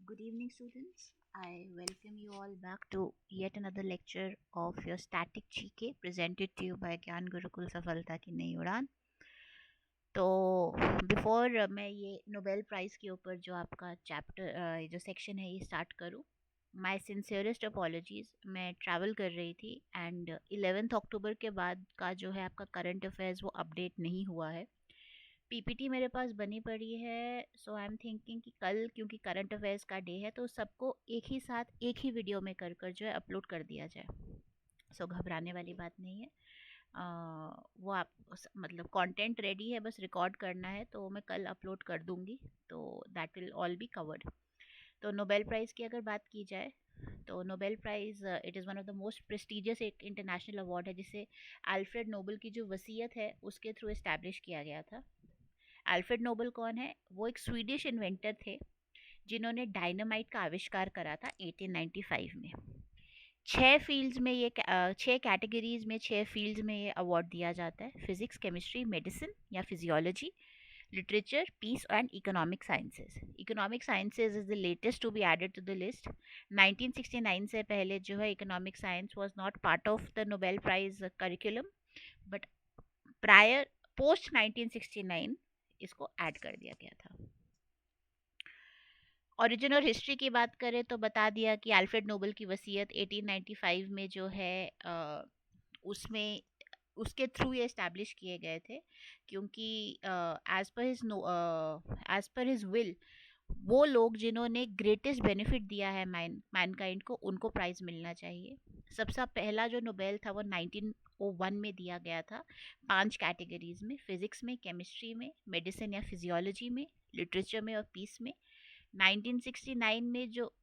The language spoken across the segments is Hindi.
Good evening, students. I welcome you all back to yet another lecture of your static GK presented to you by ज्ञान गुरुकुल सफलता की नई उड़ान। तो बिफोर मैं ये नोबेल प्राइज़ के ऊपर जो आपका चैप्टर जो सेक्शन है ये स्टार्ट करूँ, माय सिंसियरेस्ट अपॉलॉजीज़। मैं ट्रैवल कर रही थी एंड 11 अक्टूबर के बाद का जो है आपका करंट अफेयर्स वो अपडेट नहीं हुआ है। पीपीटी मेरे पास बनी पड़ी है, सो आई एम थिंकिंग कि कल क्योंकि करंट अफेयर्स का डे है तो सबको एक ही साथ एक ही वीडियो में कर कर जो है अपलोड कर दिया जाए। सो घबराने वाली बात नहीं है। वो आप मतलब कंटेंट रेडी है, बस रिकॉर्ड करना है तो मैं कल अपलोड कर दूंगी, तो that will all be covered. तो नोबेल प्राइज़ की अगर बात की जाए तो Nobel prize it is one of the most prestigious एक इंटरनेशनल अवार्ड है, जिसे अल्फ्रेड नोबेल की जो वसीयत है उसके थ्रू इस्टेब्लिश किया गया था। अल्फ्रेड नोबेल कौन है? वो एक स्वीडिश इन्वेंटर थे जिन्होंने डायनामाइट का आविष्कार करा था 1895 में। छः फील्ड्स में ये छः कैटेगरीज में, छः फील्ड्स में ये अवार्ड दिया जाता है: फिजिक्स, केमिस्ट्री, मेडिसिन या physiology, literature, peace and economic sciences. Economic sciences is the latest to be added to the list. 1969 से पहले जो है economic science was not part of the Nobel prize curriculum, but prior post 1969 इसको ऐड कर दिया गया था। ओरिजिन और हिस्ट्री की बात करें तो बता दिया कि अल्फ्रेड नोबेल की वसीयत 1895 में जो है उसमें उसके थ्रू ये इस्टेब्लिश किए गए थे, क्योंकि एज पर हिज विल वो लोग जिन्होंने ग्रेटेस्ट बेनिफिट दिया है मैनकाइंड को, उनको प्राइज़ मिलना चाहिए। सबसे पहला जो नोबेल था वो 1901 में दिया गया था, 5 कैटेगरीज में: फिजिक्स में, केमिस्ट्री में, मेडिसिन या फिजियोलॉजी में, लिटरेचर में और पीस में। 1969 में जो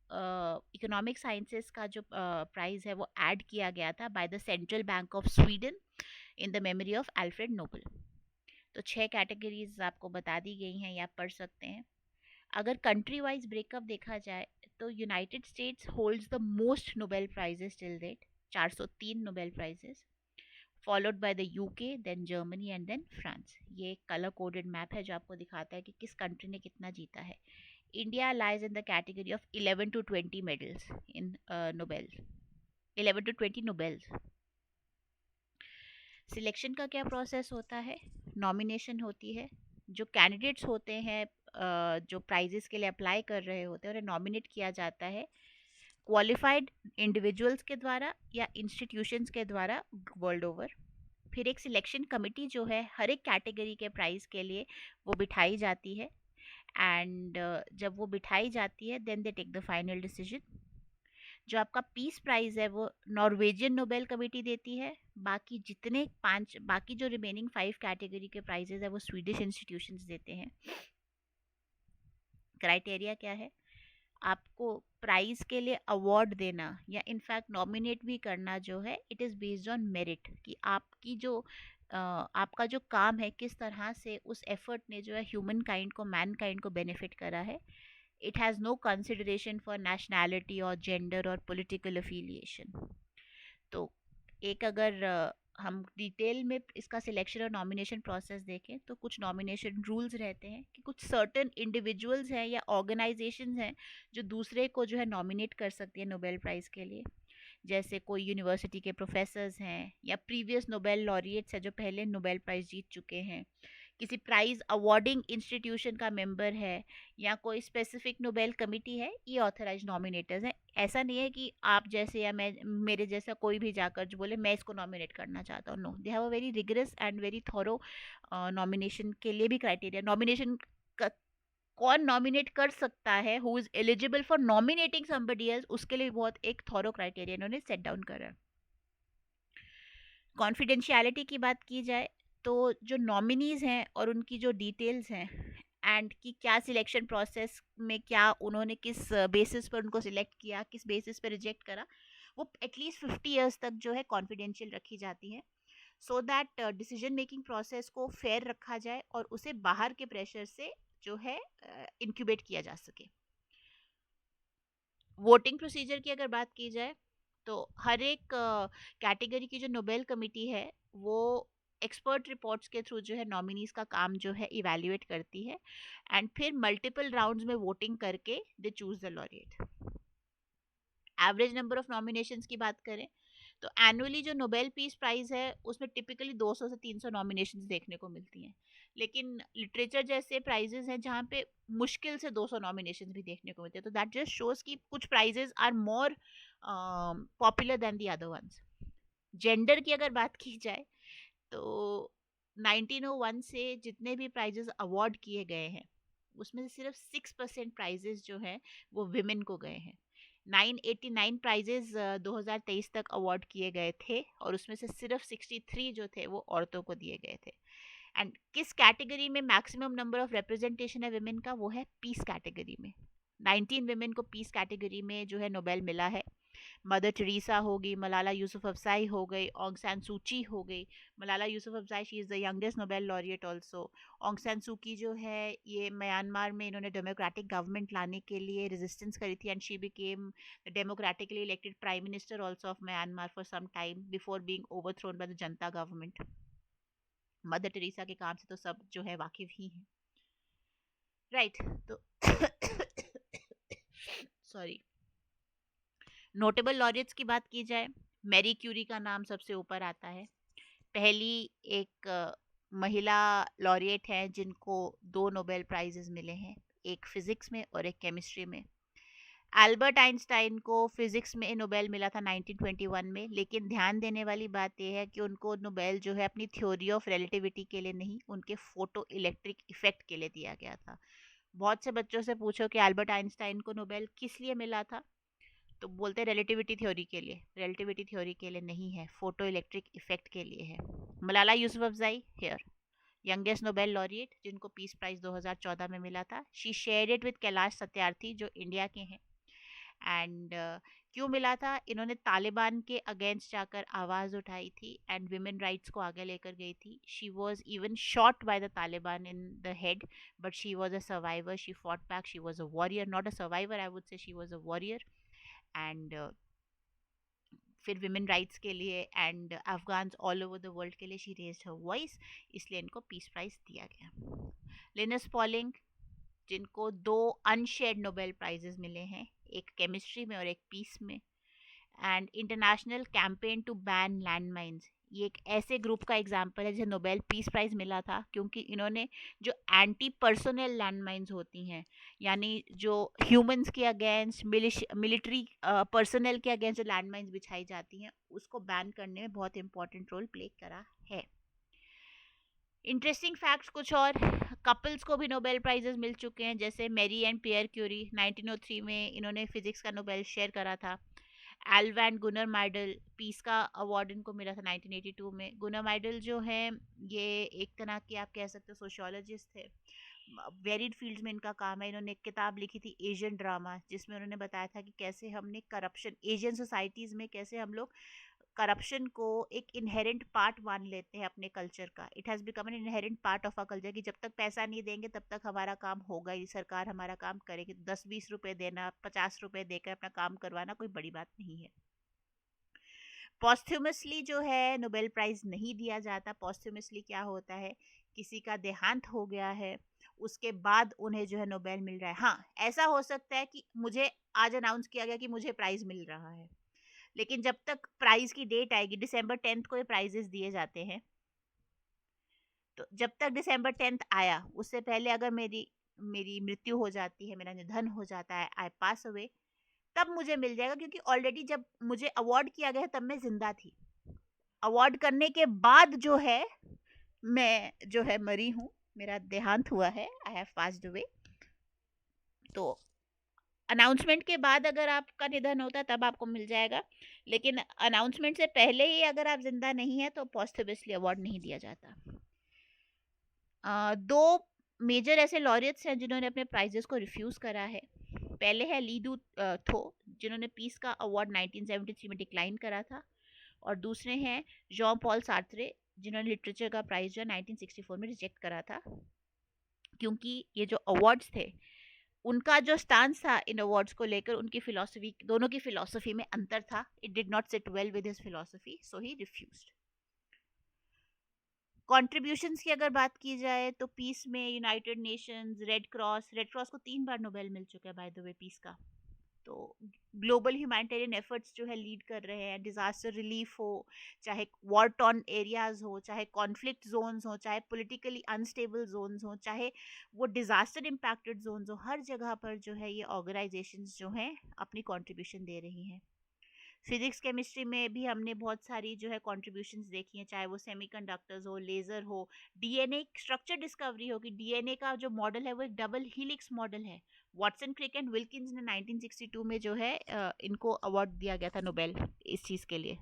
इकोनॉमिक साइंसेस का जो प्राइज़ है वो ऐड किया गया था by the central bank of Sweden in the memory of Alfred Nobel. तो 6 कैटेगरीज आपको बता दी गई हैं, या आप पढ़ सकते हैं। अगर कंट्री वाइज ब्रेकअप देखा जाए तो United States holds the most Nobel prizes till date, 403 Nobel prizes, followed by the UK, then Germany and then France. ये एक कलर कोडेड मैप है जो आपको दिखाता है कि किस कंट्री ने कितना जीता है। India lies in the category of 11 to 20 medals in Nobel, 11 to 20 nobles. Selection का क्या प्रोसेस होता है? नॉमिनेशन होती है। जो कैंडिडेट्स होते हैं जो प्राइजेस के लिए अप्लाई कर रहे होते हैं उन्हें नॉमिनेट किया जाता है क्वालिफाइड इंडिविजुअल्स के द्वारा या इंस्टीट्यूशंस के द्वारा वर्ल्ड ओवर। फिर एक सिलेक्शन कमेटी जो है हर एक कैटेगरी के प्राइज़ के लिए वो बिठाई जाती है, एंड जब वो बिठाई जाती है then they take the final decision. जो आपका पीस प्राइज़ है वो नॉर्वेजियन नोबेल कमेटी देती है। बाकी जो रिमेनिंग 5 कैटेगरी के प्राइजेज है वो स्वीडिश इंस्टीट्यूशंस देते हैं। क्राइटेरिया क्या है? आपको प्राइज के लिए अवार्ड देना या इनफैक्ट नॉमिनेट भी करना जो है, it is based on merit, कि आपका जो काम है किस तरह से उस एफर्ट ने जो है ह्यूमन काइंड को, मैन काइंड को बेनिफिट करा है। It has no consideration for nationality और जेंडर और पॉलिटिकल अफिलिएशन। तो एक अगर हम डिटेल में इसका सिलेक्शन और नॉमिनेशन प्रोसेस देखें तो कुछ नॉमिनेशन रूल्स रहते हैं कि कुछ सर्टेन इंडिविजुअल्स हैं या ऑर्गेनाइजेशंस हैं जो दूसरे को जो है नॉमिनेट कर सकती है नोबेल प्राइज़ के लिए। जैसे कोई यूनिवर्सिटी के प्रोफेसर्स हैं या प्रीवियस नोबेल लॉरिएट्स हैं जो पहले नोबेल प्राइज़ जीत चुके हैं, किसी प्राइज़ अवार्डिंग इंस्टीट्यूशन का मेंबर है, या कोई स्पेसिफिक नोबेल कमिटी है, ये ऑथराइज नॉमिनेटर्स हैं। ऐसा नहीं है कि आप जैसे या मैं, मेरे जैसा कोई भी जाकर जो बोले मैं इसको नॉमिनेट करना चाहता हूँ। No, they have a very rigorous and very thorough nomination के लिए भी क्राइटेरिया। नॉमिनेशन कौन नॉमिनेट कर सकता है, who is eligible for nominating somebody else, उसके लिए बहुत एक थॉरो क्राइटेरिया इन्होंने सेट डाउन करा है। कॉन्फिडेंशियलिटी की बात की जाए तो जो नॉमिनीज़ हैं और उनकी जो डिटेल्स हैं एंड कि क्या सिलेक्शन प्रोसेस में क्या उन्होंने किस बेसिस पर उनको सिलेक्ट किया, किस बेसिस पर रिजेक्ट करा, वो एटलीस्ट 50 ईयर्स तक जो है कॉन्फिडेंशियल रखी जाती है, so that decision making process को फेयर रखा जाए और उसे बाहर के प्रेशर से जो है इंक्यूबेट किया जा सके। वोटिंग प्रोसीजर की अगर बात की जाए तो हर एक कैटेगरी की जो नोबेल कमेटी है वो एक्सपर्ट रिपोर्ट्स के थ्रू जो है नॉमिनीज का काम जो है इवैल्यूएट करती है एंड फिर मल्टीपल राउंड्स में वोटिंग करके they choose the laureate. Average number of nominations की बात करें तो एनुअली जो नोबेल पीस प्राइज है उसमें टिपिकली 200 से 300 नॉमिनेशंस देखने को मिलती हैं. लेकिन लिटरेचर जैसे प्राइजेस हैं जहाँ पे मुश्किल से 200 नॉमिनेशंस भी देखने को मिलते हैं. तो दैट जस्ट शोज कि कुछ prizes are more popular than the other ones. Gender की अगर बात की जाए तो 1901 से जितने भी प्राइजेस अवार्ड किए गए हैं उसमें से सिर्फ 6% प्राइजेस जो हैं वो विमेन को गए हैं. 989 प्राइजेस 2023 तक अवार्ड किए गए थे और उसमें से सिर्फ 63 जो थे वो औरतों को दिए गए थे. एंड किस कैटेगरी में मैक्सिमम नंबर ऑफ रिप्रेजेंटेशन है विमेन का, वो है पीस कैटेगरी में. 19 विमेन को पीस कैटेगरी में जो है नोबेल मिला है. मदर टेरेसा हो गई, मलाला यूसुफ अफजाई हो गई, ऑन्ग सैन सूची हो गई. Malala Yousafzai she is the youngest Nobel laureate also. Aung San Suu Kyi जो है ये म्यांमार में इन्होंने डेमोक्रेटिक गवर्नमेंट लाने के लिए रेजिस्टेंस करी थी and she became the democratically elected prime minister also of Myanmar for some time before being overthrown by the junta government. Mother Teresa के काम से तो सब जो है वाकिफ ही हैं, राइट. तो सॉरी. नोटेबल लॉरियट्स की बात की जाए, मैरी क्यूरी का नाम सबसे ऊपर आता है. पहली एक महिला लॉरिएट है जिनको 2 नोबेल प्राइजेस मिले हैं, एक फिजिक्स में और एक केमिस्ट्री में. एल्बर्ट आइंस्टाइन को फिजिक्स में नोबेल मिला था 1921 में. लेकिन ध्यान देने वाली बात यह है कि उनको नोबेल जो है अपनी थ्योरी ऑफ रिलेटिविटी के लिए नहीं, उनके फोटो इलेक्ट्रिक इफेक्ट के लिए दिया गया था. बहुत से बच्चों से पूछो कि एल्बर्ट आइंस्टाइन को नोबेल किस लिए मिला था, तो बोलते हैं रिलेटिविटी थ्योरी के लिए. रिलेटिविटी थ्योरी के लिए नहीं है, फोटो इलेक्ट्रिक इफेक्ट के लिए है. मलाला यूसुफ अफजाई हियर यंगेस्ट नोबेल लॉरिएट जिनको पीस प्राइज 2014 में मिला था. She shared it with Kailash Satyarthi जो इंडिया के हैं. एंड क्यों मिला था, इन्होंने तालिबान के अगेंस्ट जाकर आवाज़ उठाई थी एंड विमेन राइट्स को आगे लेकर गई थी. She was even shot by the Taliban in the head but she was a survivor. She fought back. She was a warrior, not a survivor, I would say she was a warrior. And फिर विमेन राइट्स के लिए and Afghans all over the world के लिए शी रेज्ड हर वॉइस, इसलिए इनको पीस प्राइज दिया गया. लिनस पॉलिंग जिनको 2 अनशेयर्ड नोबेल प्राइजेस मिले हैं, एक केमिस्ट्री में और एक पीस में. And international campaign to ban land mines, ये एक ऐसे ग्रुप का एग्जाम्पल है जिसे नोबेल पीस प्राइज मिला था क्योंकि इन्होंने जो एंटी पर्सोनल लैंड माइन्स होती हैं, यानी जो ह्यूमंस के अगेंस्ट, मिलिट्री पर्सनल के अगेंस्ट जो लैंड माइन्स बिछाई जाती हैं उसको बैन करने में बहुत इंपॉर्टेंट रोल प्ले करा है. इंटरेस्टिंग फैक्ट्स कुछ और, कपल्स को भी नोबेल प्राइजेस मिल चुके हैं जैसे मैरी एंड पियर क्यूरी. 1903 में इन्होंने फिजिक्स का नोबेल शेयर करा था. एल्वा एंड गुनर माइडल, पीस का अवार्ड इनको मिला था 1982 में. गुनर माइडल जो है ये एक तरह के आप कह सकते हो सोशियोलॉजिस्ट थे. वेरिड फील्ड्स में इनका काम है. इन्होंने एक किताब लिखी थी एशियन ड्रामा जिसमें उन्होंने बताया था कि कैसे हमने करप्शन, एशियन सोसाइटीज़ में कैसे हम लोग करप्शन को एक इनहेरेंट पार्ट मान लेते हैं अपने कल्चर का. It has become an inherent part of a culture कि जब तक पैसा नहीं देंगे तब तक हमारा काम होगा ही, सरकार हमारा काम करेगी. 10-20 रुपए देना, 50 रुपए देकर अपना काम करवाना कोई बड़ी बात नहीं है. पॉस्थ्यूमसली जो है नोबेल प्राइज नहीं दिया जाता. पॉस्थ्यूमसली क्या होता है, किसी का देहांत हो गया है उसके बाद उन्हें जो है नोबेल मिल रहा है. हाँ, ऐसा हो सकता है कि मुझे आज अनाउंस किया गया कि मुझे प्राइज मिल रहा है, लेकिन जब तक प्राइज की डेट आएगी, December 10th को ये प्राइजेस दिए जाते हैं, तो जब तक December 10th आया उससे पहले अगर मेरी मेरी मृत्यु हो जाती है, मेरा निधन हो जाता है, आई पास अवे, तब मुझे मिल जाएगा क्योंकि ऑलरेडी जब मुझे अवार्ड किया गया तब मैं जिंदा थी. अवार्ड करने के बाद जो है मैं जो है मरी हूँ, मेरा देहांत हुआ है, आई हैव पास्ड अवे. तो अनाउंसमेंट के बाद अगर आपका निधन होता है तब आपको मिल जाएगा, लेकिन अनाउंसमेंट से पहले ही अगर आप जिंदा नहीं है तो पोस्टह्यूमसली अवार्ड नहीं दिया जाता. 2 मेजर ऐसे लॉरियट्स हैं जिन्होंने अपने प्राइजेस को रिफ्यूज़ करा है. पहले है लीडू थो जिन्होंने पीस का अवार्ड 1973 में डिक्लाइन करा था, और दूसरे हैं जॉन पॉल सार्त्रे जिन्होंने लिटरेचर का प्राइज जो 1964 में रिजेक्ट करा था क्योंकि ये जो अवार्ड्स थे उनका जो स्टांस था इन अवार्ड्स को लेकर, उनकी फिलॉसफी, दोनों की फिलॉसफी में अंतर था. It did not sit well with his philosophy, so he refused. Contributions की अगर बात की जाए तो पीस में यूनाइटेड नेशंस, रेड क्रॉस को 3 बार नोबेल मिल चुका है बाय द वे पीस का। तो ग्लोबल ह्यूमैनिटेरियन एफर्ट्स जो है लीड कर रहे हैं, डिजास्टर रिलीफ हो, चाहे वॉर टॉर्न एरियाज हो, चाहे कॉन्फ्लिक्ट जोन्स हो, चाहे पॉलिटिकली अनस्टेबल जोन्स हो, चाहे वो डिजास्टर इम्पैक्टेड जोन्स हो, हर जगह पर जो है ये ऑर्गेनाइजेशंस जो हैं अपनी कंट्रीब्यूशन दे रही हैं। फिजिक्स केमिस्ट्री में भी हमने बहुत सारी जो है कॉन्ट्रीब्यूशंस देखी हैं, चाहे वो सेमीकंडक्टर्स हो, लेज़र हो, डीएनए स्ट्रक्चर डिस्कवरी हो कि डीएनए का जो मॉडल है वो एक डबल हीलिक्स मॉडल है। वॉटसन, क्रिक एंड विल्किंस ने 1962 में जो है इनको अवार्ड दिया गया था नोबेल इस चीज़ के लिए।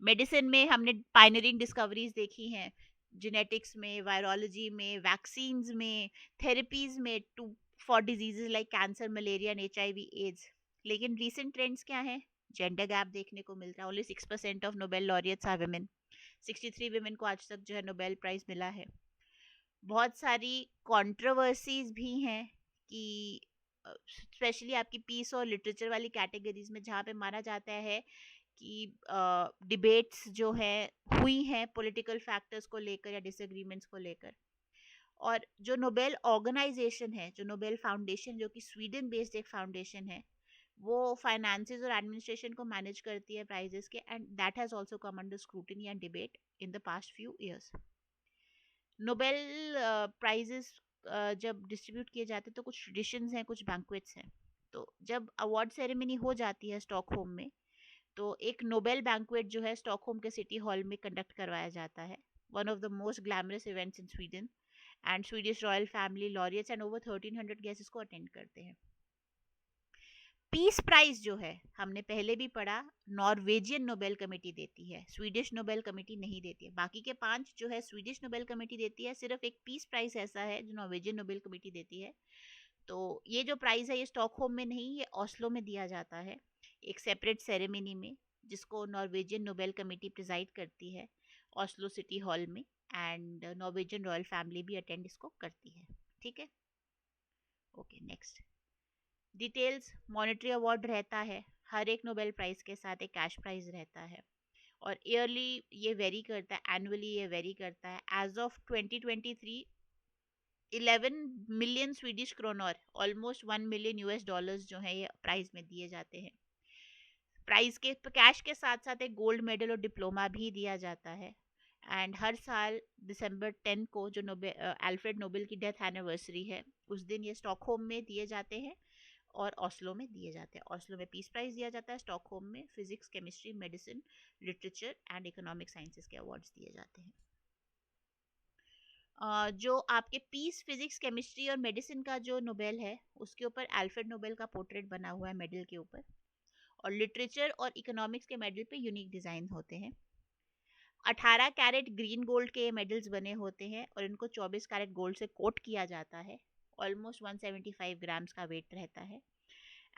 मेडिसिन में हमने पायनियरिंग डिस्कवरीज देखी हैं, जेनेटिक्स में, वायरोलॉजी में, वैक्सीन्स में, थेरेपीज में to for diseases like cancer, malaria and HIV AIDS. लेकिन रीसेंट ट्रेंड्स क्या हैं? जेंडर गैप देखने को मिल रहा है। Only 6% of Nobel laureates are women. 63 women को आज तक जो है नोबेल प्राइज मिला है। बहुत सारी कंट्रोवर्सीज भी हैं कि स्पेशली आपकी पीस और लिटरेचर वाली कैटेगरीज में, जहाँ पे माना जाता है कि डिबेट्स जो है हुई हैं पॉलिटिकल फैक्टर्स को लेकर या डिसएग्रीमेंट्स को लेकर। और जो नोबेल ऑर्गेनाइजेशन है, जो नोबेल फाउंडेशन, जो कि स्वीडन बेस्ड एक फाउंडेशन है, वो फाइनेंसेस और एडमिनिस्ट्रेशन को मैनेज करती है प्राइजेस के, and that has also come under scrutiny and debate in the past few years. Nobel prizes जब डिस्ट्रीब्यूट किए जाते हैं तो कुछ ट्रेडिशंस हैं, कुछ बैंक्वेट्स हैं। तो जब अवार्ड सेरेमनी हो जाती है स्टॉकहोम में, तो एक नोबेल बैंक्वेट जो है स्टॉकहोम के सिटी हॉल में कंडक्ट करवाया जाता है। One of the most glamorous events in Sweden, and Swedish royal family, laureates and over 1300 guest इसको अटेंड करते हैं। पीस प्राइज जो है, हमने पहले भी पढ़ा, नॉर्वेजियन नोबेल कमेटी देती है, स्वीडिश नोबेल कमेटी नहीं देती है। बाकी के 5 जो है स्वीडिश नोबेल कमेटी देती है, सिर्फ एक पीस प्राइज ऐसा है जो नॉर्वेजियन नोबेल कमेटी देती है। तो ये जो प्राइज है ये स्टॉकहोम में नहीं, ये ऑस्लो में दिया जाता है एक सेपरेट सेरेमनी में, जिसको नॉर्वेजियन नोबेल कमेटी प्रिजाइड करती है ऑस्लो सिटी हॉल में, एंड नॉर्वेजियन रॉयल फैमिली भी अटेंड इसको करती है। ठीक है, okay next. Details, monetary award रहता है, हर एक नोबेल प्राइज के साथ एक कैश प्राइज रहता है, और ईयरली ये वेरी करता है, एनुअली ये वेरी करता है। As of 2023 11 million Swedish kronor, almost 1 million US dollars जो है ये प्राइज में दिए जाते हैं। प्राइज के कैश के साथ साथ एक गोल्ड मेडल और डिप्लोमा भी दिया जाता है। एंड हर साल दिसंबर 10 को जो अल्फ्रेड नोबेल की डेथ एनिवर्सरी है, उस दिन ये स्टॉकहोम में दिए जाते हैं और ऑस्लो में दिए जाते हैं। ऑस्लो में पीस प्राइज दिया जाता है, स्टॉकहोम में physics, chemistry, medicine, literature and economic sciences के अवार्ड्स दिए जाते हैं। जो आपके पीस, फिजिक्स, केमिस्ट्री और मेडिसिन का जो नोबेल है, उसके ऊपर अल्फ्रेड नोबेल का पोर्ट्रेट बना हुआ है मेडल के ऊपर, और लिटरेचर और इकोनॉमिक्स के मेडल पे यूनिक डिजाइन होते हैं। 18 कैरेट ग्रीन गोल्ड के मेडल्स बने होते हैं और इनको 24 कैरेट गोल्ड से कोट किया जाता है। ऑलमोस्ट 175 ग्राम्स का वेट रहता है।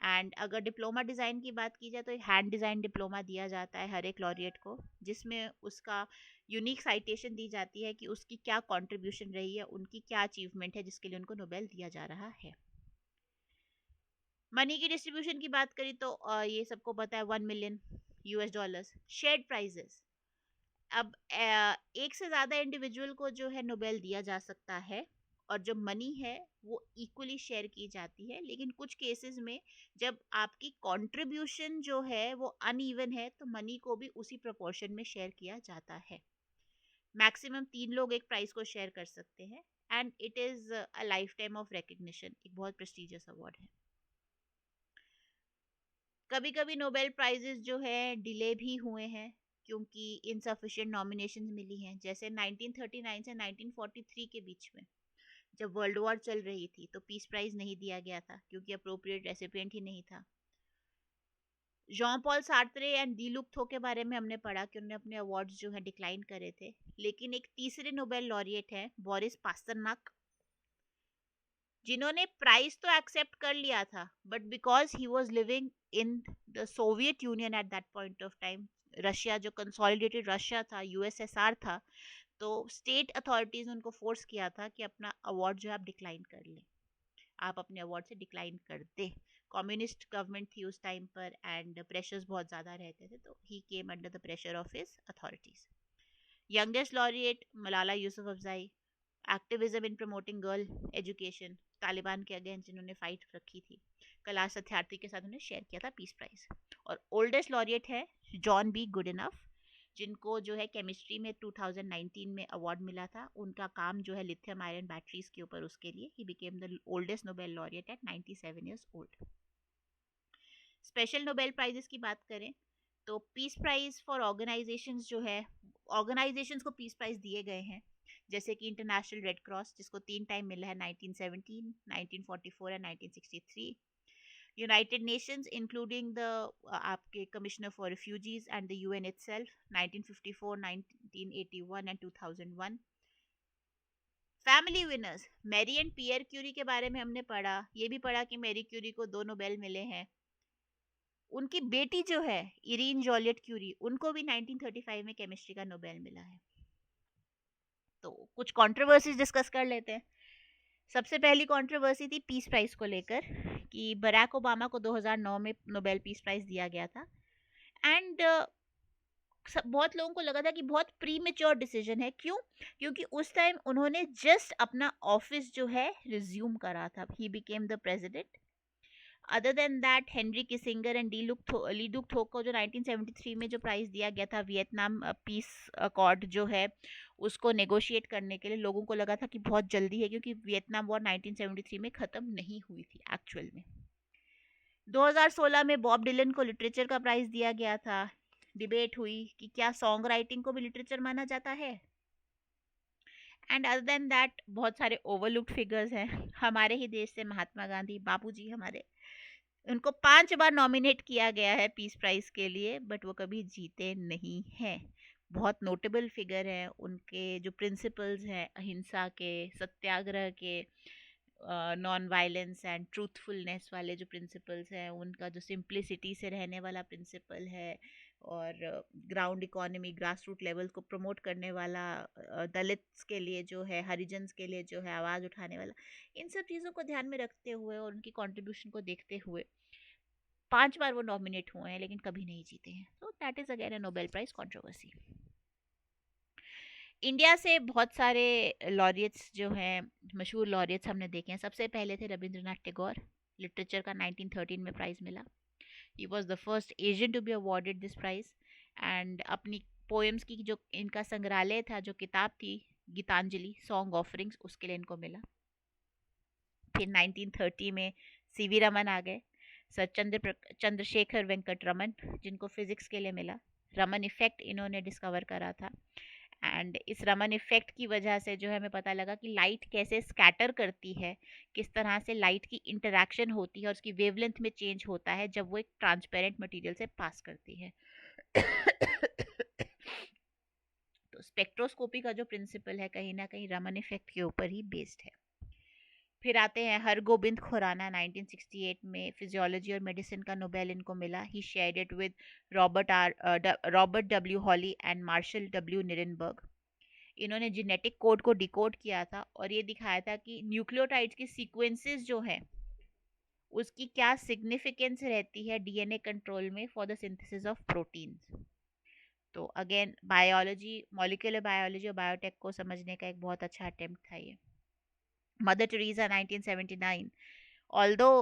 एंड अगर डिप्लोमा डिज़ाइन की बात की जाए तो एक हैंड डिज़ाइन डिप्लोमा दिया जाता है हर एक लॉरिएट को, जिसमें उसका यूनिक साइटेशन दी जाती है कि उसकी क्या कंट्रीब्यूशन रही है, उनकी क्या अचीवमेंट है जिसके लिए उनको नोबेल दिया जा रहा है। मनी की डिस्ट्रीब्यूशन की बात करी तो ये सबको पता है, 1 million US dollars. Shared prizes, अब एक से ज़्यादा इंडिविजुअल को जो है नोबेल दिया जा सकता है, और जो मनी है वो इक्वली शेयर की जाती है। लेकिन कुछ केसेस में जब आपकी कंट्रीब्यूशन जो है वो अनइवन है, तो मनी को भी उसी प्रोपोर्शन में शेयर किया जाता है। मैक्सिमम 3 लोग एक प्राइज को शेयर कर सकते हैं, and it is a life time of recognition, एक बहुत प्रेस्टिजियस अवार्ड है। कभी कभी नोबेल प्राइजेस जो है डिले भी हुए हैं क्योंकि इनसफिशिएंट नॉमिनेशंस मिली हैं। जैसे 1939 से 1943 के बीच में जब वर्ल्ड वॉर चल रही थी तो पीस प्राइज नहीं दिया गया था क्योंकि अप्रोप्रिएट रेसिपिएंट ही नहीं था। जॉन पॉल सार्त्रे एंड डी लुक्थो के बारे में हमने पढ़ा कि उन्होंने अपने अवार्ड्स जो है डिक्लाइन करे थे। लेकिन एक तीसरे नोबेल लॉरिएट हैं बोरिस पास्टरनाक, जिन्होंने प्राइज तो एक्सेप्ट कर लिया था, but because he was living in the Soviet union at that point of time, Russia जो कंसोलिडेटेड रशिया था, USSR था, तो स्टेट अथॉरिटीज ने उनको फोर्स किया था कि अपना अवार्ड जो है आप डिक्लाइन कर लें, आप अपने अवार्ड से डिक्लाइन कर दे। कम्युनिस्ट गवर्नमेंट थी उस टाइम पर एंड प्रेशर्स बहुत ज़्यादा रहते थे, तो ही came under the pressure of his authorities. Youngest laureate Malala Yousafzai, activism in promoting girl education, Taliban के अगेंस्ट जिन्होंने फाइट रखी थी, कैलाश सत्यार्थी के साथ उन्होंने शेयर किया था पीस प्राइज। और ओल्डेस्ट लॉरिएट है जॉन बी गुड इनफ, जिनको जो है केमिस्ट्री में 2019 में अवार्ड मिला था। उनका काम जो है लिथियम आयरन बैटरीज के ऊपर, उसके लिए ही became the oldest Nobel laureate at 97 years old. Special Nobel prizes की बात करें तो पीस प्राइज फॉर ऑर्गेनाइजेशंस जो है, ऑर्गेनाइजेशंस को पीस प्राइज दिए गए हैं, जैसे कि इंटरनेशनल रेड क्रॉस जिसको 3 टाइम मिला है, 1917, 1944 and 1963। United Nations including the आपके commissioner for refugees and the UN itself, 1954, 1981 and 2001। Family winners, Marie and Pierre Curie के बारे में हमने पढ़ा, ये भी पढ़ा कि मैरी क्यूरी को 2 नोबेल मिले हैं। उनकी बेटी जो है इरीन जॉलियट क्यूरी, उनको भी 1935 में केमिस्ट्री का नोबेल मिला है। तो कुछ कंट्रोवर्सीज डिस्कस कर लेते हैं। सबसे पहली कंट्रोवर्सी थी पीस प्राइज को लेकर कि बराक ओबामा को 2009 में नोबेल पीस प्राइज दिया गया था एंड बहुत लोगों को लगा था कि बहुत प्री मेच्योर डिसीजन है। क्यों? क्योंकि उस टाइम उन्होंने जस्ट अपना ऑफिस जो है रिज्यूम करा था, he became the president. Other than that Henry Kissinger and Le Duc Tho को जो 1973 में जो प्राइज दिया गया था वियतनाम पीस अकॉर्ड जो है उसको नेगोशिएट करने के लिए, लोगों को लगा था कि बहुत जल्दी है क्योंकि वियतनाम वॉर 1973 में ख़त्म नहीं हुई थी एक्चुअल में। 2016 में बॉब डिलन को लिटरेचर का प्राइज दिया गया था। डिबेट हुई कि क्या सॉन्ग राइटिंग को भी लिटरेचर माना जाता है। एंड अदर देन दैट बहुत सारे ओवरलुक्ड फिगर्स हैं हमारे ही देश से, महात्मा गांधी बापूजी हमारे, उनको 5 बार नॉमिनेट किया गया है पीस प्राइज के लिए, बट वो कभी जीते नहीं हैं। बहुत नोटेबल फिगर है, उनके जो प्रिंसिपल्स हैं अहिंसा के, सत्याग्रह के, नॉन वायलेंस एंड ट्रूथफुलनेस वाले जो प्रिंसिपल्स हैं, उनका जो सिंप्लिसिटी से रहने वाला प्रिंसिपल है, और ground economy, grass root level को प्रमोट करने वाला, दलित्स के लिए जो है, हरिजन्स के लिए जो है आवाज़ उठाने वाला, इन सब चीज़ों को ध्यान में रखते हुए और उनकी कंट्रीब्यूशन को देखते हुए 5 बार वो नॉमिनेट हुए हैं लेकिन कभी नहीं जीते हैं। तो that is again a Nobel prize controversy. India से बहुत सारे लॉरियट्स जो हैं, मशहूर लॉरियट्स हमने देखे हैं। सबसे पहले थे रविंद्रनाथ टैगोर, लिटरेचर का 1913 में प्राइज़ मिला। He was the first Asian to be awarded this prize and अपनी पोएम्स की जो इनका संग्रहालय था, जो किताब थी गीतांजलि सॉन्ग ऑफरिंग्स, उसके लिए इनको मिला। फिर 1930 में सीवी रमन आ गए, सर चंद्रशेखर वेंकट रमन, जिनको फिजिक्स के लिए मिला। रमन इफेक्ट इन्होंने डिस्कवर करा था एंड इस रमन इफेक्ट की वजह से जो है हमें पता लगा कि लाइट कैसे स्कैटर करती है, किस तरह से लाइट की इंटरेक्शन होती है और उसकी वेवलेंथ में चेंज होता है जब वो एक ट्रांसपेरेंट मटेरियल से पास करती है। तो स्पेक्ट्रोस्कोपी का जो प्रिंसिपल है कहीं ना कहीं रमन इफेक्ट के ऊपर ही बेस्ड है। फिर आते हैं हरगोबिंद खुराना, 1968 में फिजियोलॉजी और मेडिसिन का नोबेल इनको मिला। He shared it with Robert W Holley and Marshall W Nirenberg. इन्होंने जेनेटिक कोड को डिकोड किया था और ये दिखाया था कि न्यूक्लियोटाइड्स की सीक्वेंसेस जो है उसकी क्या सिग्निफिकेंस रहती है डीएनए कंट्रोल में for the synthesis of proteins. तो अगेन बायोलॉजी, मॉलिक्यूलर बायोलॉजी और बायोटेक को समझने का एक बहुत अच्छा अटेम्प्ट था ये। Mother Teresa, 1979, although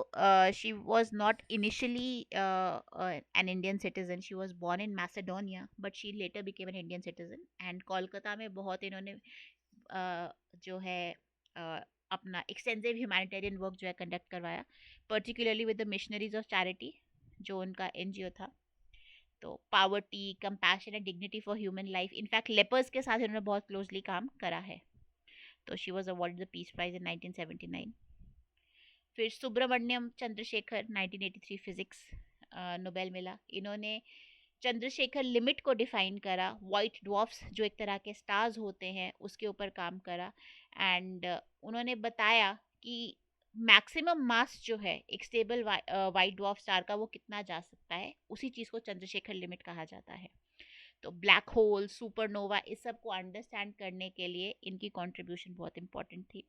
she was not initially an Indian citizen, she was born in Macedonia, but she later became an Indian citizen and Kolkata में बहुत इन्होंने जो है अपना एक्सटेंसिव ह्यूमैनिटेरियन वर्क जो है कंडक्ट करवाया, particularly with the missionaries of charity जो उनका एनजीओ था। तो poverty, compassion and dignity for human life, in fact lepers के साथ इन्होंने बहुत क्लोजली काम करा है। तो she was awarded the peace prize in 1979। फिर सुब्रमण्यम चंद्रशेखर, 1983 फिजिक्स नोबेल मिला। इन्होंने चंद्रशेखर लिमिट को डिफाइन करा, वाइट ड्वार्फ्स जो एक तरह के स्टार्स होते हैं उसके ऊपर काम करा एंड उन्होंने बताया कि मैक्सिमम मास जो है एक स्टेबल वाइट ड्वार्फ स्टार का वो कितना जा सकता है, उसी चीज़ को चंद्रशेखर लिमिट कहा जाता है। तो ब्लैक होल, सुपरनोवा, इस सब को अंडरस्टैंड करने के लिए इनकी कंट्रीब्यूशन बहुत इंपॉर्टेंट थी,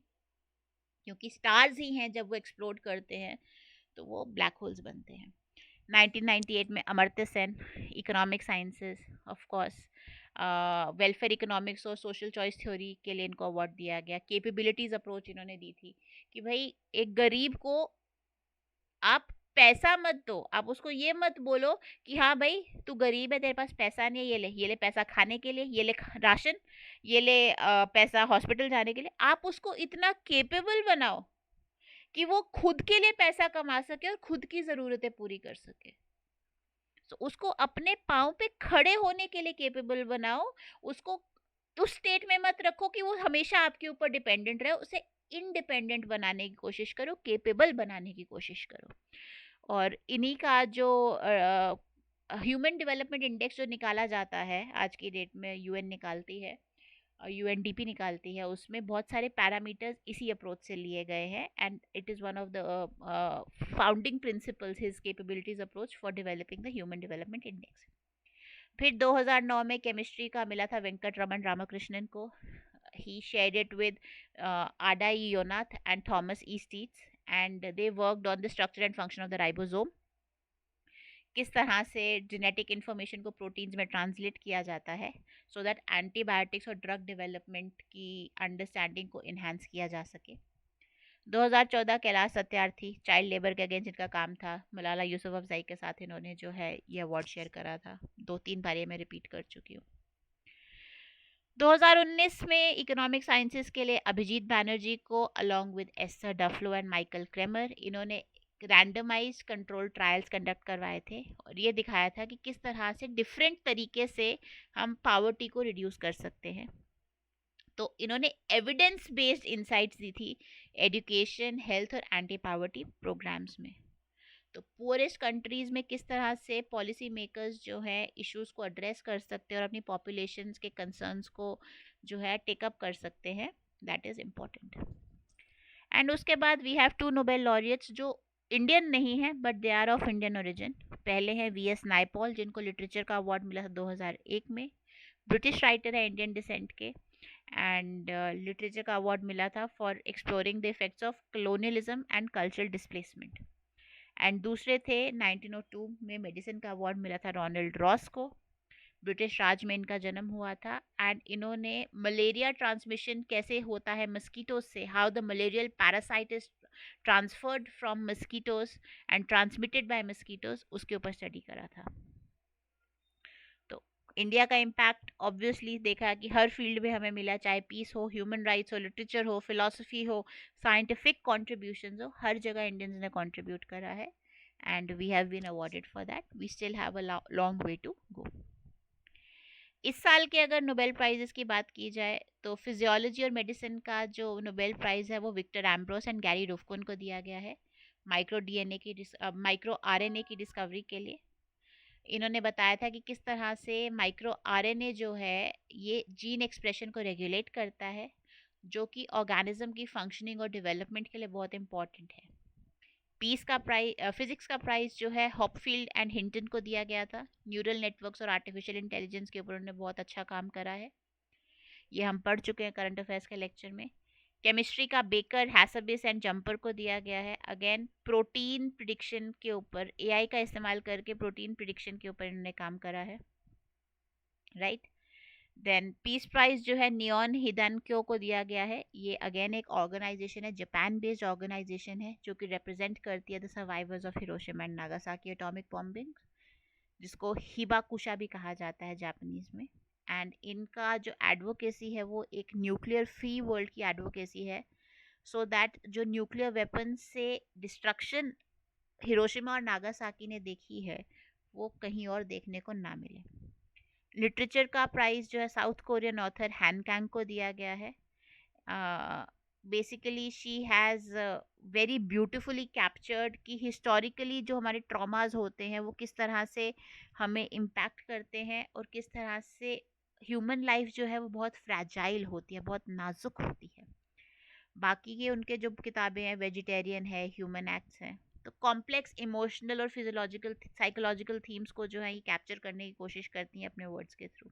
क्योंकि स्टार्स ही हैं जब वो एक्सप्लोड करते हैं तो वो ब्लैक होल्स बनते हैं। 1998 में Amartya Sen, economic sciences of course, welfare economics और सोशल चॉइस थ्योरी के लिए इनको अवार्ड दिया गया। कैपेबिलिटीज अप्रोच इन्होंने दी थी कि भाई एक गरीब को आप पैसा मत दो, आप उसको ये मत बोलो कि हाँ भाई तू गरीब है, तेरे पास पैसा नहीं है, ये ले पैसा खाने के लिए, ये ले राशन, ये ले पैसा हॉस्पिटल जाने के लिए। आप उसको इतना केपेबल बनाओ कि वो खुद के लिए पैसा कमा सके और खुद की ज़रूरतें पूरी कर सके। तो उसको अपने पाँव पे खड़े होने के लिए केपेबल बनाओ। उसको उस स्टेट में मत रखो कि वो हमेशा आपके ऊपर डिपेंडेंट रहे। उसे इंडिपेंडेंट बनाने की कोशिश करो, केपेबल बनाने की कोशिश करो। और इन्हीं का जो ह्यूमन डेवलपमेंट इंडेक्स जो निकाला जाता है आज की डेट में, यूएन निकालती है, यूएनडीपी निकालती है, उसमें बहुत सारे पैरामीटर्स इसी अप्रोच से लिए गए हैं। And it is one of the founding principles his capabilities approach for developing the human development index. फिर 2009 में केमिस्ट्री का मिला था वेंकट रमन रामकृष्णन को। He shared it with Ada E Yonath and Thomas E Steitz and they worked on the structure and function of the ribosome. किस तरह से जेनेटिक इन्फॉर्मेशन को प्रोटीन्स में ट्रांसलेट किया जाता है सो दैट एंटीबायोटिक्स और ड्रग डेवलपमेंट की अंडरस्टैंडिंग को इन्हांस किया जा सके। 2014 कैलाश सत्यार्थी, चाइल्ड लेबर के अगेंस्ट जिनका काम था, मलाला यूसुफ अफजाई के साथ इन्होंने जो है ये अवार्ड शेयर करा था। 2-3 बार ये मैं रिपीट कर चुकी हूँ। 2019 में इकोनॉमिक साइंसेस के लिए अभिजीत बैनर्जी को along with Esther डफलो and Michael Kremer, इन्होंने रैंडमाइज कंट्रोल ट्रायल्स कंडक्ट करवाए थे और ये दिखाया था कि किस तरह से डिफरेंट तरीके से हम पावर्टी को रिड्यूस कर सकते हैं। तो इन्होंने एविडेंस बेस्ड इंसाइट्स दी थी एजुकेशन, हेल्थ और एंटी पावर्टी प्रोग्राम्स में। तो पुअरेस्ट कंट्रीज में किस तरह से पॉलिसी मेकर्स जो है इश्यूज को एड्रेस कर सकते हैं और अपनी पॉपुलेशंस के कंसर्न्स को जो है टेकअप कर सकते हैं, दैट इज़ इम्पॉर्टेंट। एंड उसके बाद वी हैव 2 नोबेल लॉरियट्स जो इंडियन नहीं है but they are of Indian origin. पहले हैं वीएस नायपॉल, जिनको लिटरेचर का अवार्ड मिला था 2001 में। ब्रिटिश राइटर है इंडियन डिसेंट के, एंड लिटरेचर का अवार्ड मिला था for exploring the effects of colonialism and cultural displacement. And दूसरे थे 1902 में मेडिसिन का अवार्ड मिला था रोनाल्ड रॉस को। ब्रिटिश राज में इनका जन्म हुआ था एंड इन्होंने मलेरिया ट्रांसमिशन कैसे होता है मस्कीटोज से, how the malarial parasite is transferred from mosquitoes and transmitted by mosquitoes, उसके ऊपर स्टडी करा था। तो इंडिया का इम्पैक्ट ऑब्वियसली देखा कि हर फील्ड में हमें मिला, चाहे पीस हो, ह्यूमन राइट्स हो, लिटरेचर हो, फिलोसफी हो, साइंटिफिक कॉन्ट्रीब्यूशन हो, हर जगह इंडियंस ने कॉन्ट्रीब्यूट करा है and we have been awarded for that. We still have a long way to go. इस साल के अगर नोबेल प्राइजेस की बात की जाए तो फिजियोलॉजी और मेडिसिन का जो नोबेल प्राइज़ है वो विक्टर एम्ब्रोस एंड गैरी रुफ्कुन को दिया गया है माइक्रो आरएनए की डिस्कवरी के लिए। इन्होंने बताया था कि किस तरह से माइक्रो आरएनए जो है ये जीन एक्सप्रेशन को रेगुलेट करता है, जो कि ऑर्गेनिज्म की फंक्शनिंग और डेवलपमेंट के लिए बहुत इंपॉर्टेंट है। पीस का प्राइज, फिजिक्स का प्राइज जो है हॉपफील्ड एंड हिंटन को दिया गया था। न्यूरल नेटवर्क्स और आर्टिफिशियल इंटेलिजेंस के ऊपर उन्होंने बहुत अच्छा काम करा है, ये हम पढ़ चुके हैं करंट अफेयर्स के लेक्चर में। केमिस्ट्री का बेकर, हैसबिस एंड जंपर को दिया गया है, अगेन प्रोटीन प्रिडिक्शन के ऊपर, एआई का इस्तेमाल करके प्रोटीन प्रिडिक्शन के ऊपर इन्होंने काम करा है, राइट। देन पीस प्राइज जो है नियॉन हिदानक्यो को दिया गया है। ये अगेन एक ऑर्गेनाइजेशन है, जापान बेस्ड ऑर्गेनाइजेशन है, जो कि रिप्रेजेंट करती है the survivors of Hiroshima and Nagasaki atomic bombing, जिसको हिबाकुशा भी कहा जाता है जापानीज में। एंड इनका जो एडवोकेसी है वो एक न्यूक्लियर फ्री वर्ल्ड की एडवोकेसी है, सो दैट जो न्यूक्लियर वेपन से डिस्ट्रक्शन हिरोशिमा और नागासाकी ने देखी है वो कहीं और देखने को ना मिले। लिटरेचर का प्राइज़ जो है साउथ कोरियन ऑथर हैन कैंग को दिया गया है। Basically she has very beautifully captured कि हिस्टोरिकली जो हमारे ट्रॉमास होते हैं वो किस तरह से हमें इम्पैक्ट करते हैं और किस तरह से ह्यूमन लाइफ जो है वो बहुत फ्रैजाइल होती है, बहुत नाजुक होती है। बाकी के उनके जो किताबें हैं वेजिटेरियन है, ह्यूमन एक्ट्स हैं, तो कॉम्प्लेक्स इमोशनल और फिजियोलॉजिकल साइकोलॉजिकल थीम्स को जो है ये कैप्चर करने की कोशिश करती हैं अपने वर्ड्स के थ्रू।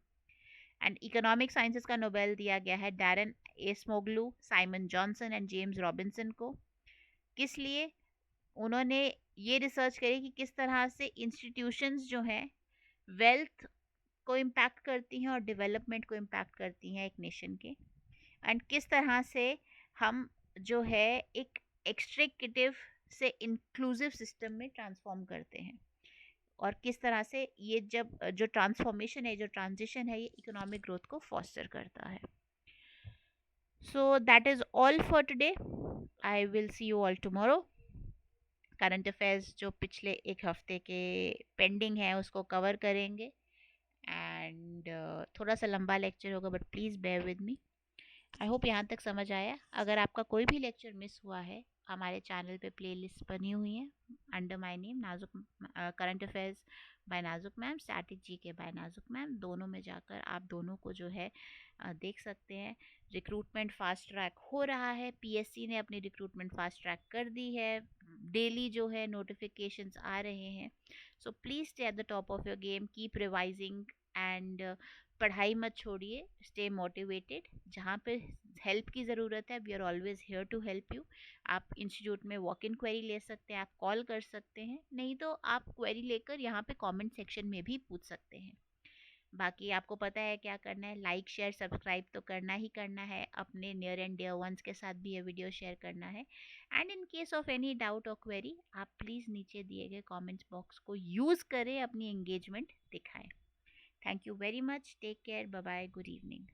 एंड इकोनॉमिक साइंसेस का नोबेल दिया गया है Daron Acemoglu, Simon Johnson and James Robinson को। किस लिए? उन्होंने ये रिसर्च करी कि किस तरह से इंस्टीट्यूशंस जो हैं वेल्थ को इम्पैक्ट करती हैं और डेवलपमेंट को इम्पैक्ट करती हैं एक नेशन के, एंड किस तरह से हम जो है एक एक्सट्रैक्टिव से इंक्लूसिव सिस्टम में ट्रांसफॉर्म करते हैं, और किस तरह से ये जब जो ट्रांसफॉर्मेशन है, जो ट्रांजिशन है, ये इकोनॉमिक ग्रोथ को फॉस्टर करता है. So that is all for today. I will see you all tomorrow. Current affairs जो पिछले एक हफ्ते के पेंडिंग है उसको कवर करेंगे, एंड थोड़ा सा लंबा लेक्चर होगा, but please bear with me. I hope यहाँ तक समझ आया. अगर आपका कोई भी लेक्चर मिस हुआ है, हमारे चैनल पे प्लेलिस्ट बनी हुई है अंडर माय नेम नाजुक, करंट अफेयर्स बाय नाजुक मैम, स्टैटिक जीके बाय नाजुक मैम. दोनों में जाकर आप दोनों को जो है देख सकते हैं. रिक्रूटमेंट फास्ट ट्रैक हो रहा है, पीएससी ने अपनी रिक्रूटमेंट फास्ट ट्रैक कर दी है, डेली जो है नोटिफिकेशंस आ रहे हैं. So please stay at the top of your game, keep revising, and पढ़ाई मत छोड़िए. Stay motivated. जहाँ पे हेल्प की ज़रूरत है, we are always here to help you. आप इंस्टीट्यूट में वॉक इन क्वेरी ले सकते हैं, आप कॉल कर सकते हैं, नहीं तो आप क्वेरी लेकर यहाँ पे कमेंट सेक्शन में भी पूछ सकते हैं. बाकी आपको पता है क्या करना है. लाइक शेयर सब्सक्राइब तो करना ही करना है. अपने नियर एंड डियर वंस के साथ भी ये वीडियो शेयर करना है. And in case of any doubt और क्वेरी, आप प्लीज़ नीचे दिए गए कमेंट्स बॉक्स को यूज़ करें, अपनी एंगेजमेंट दिखाएं. Thank you very much. Take care. Bye bye. Good evening.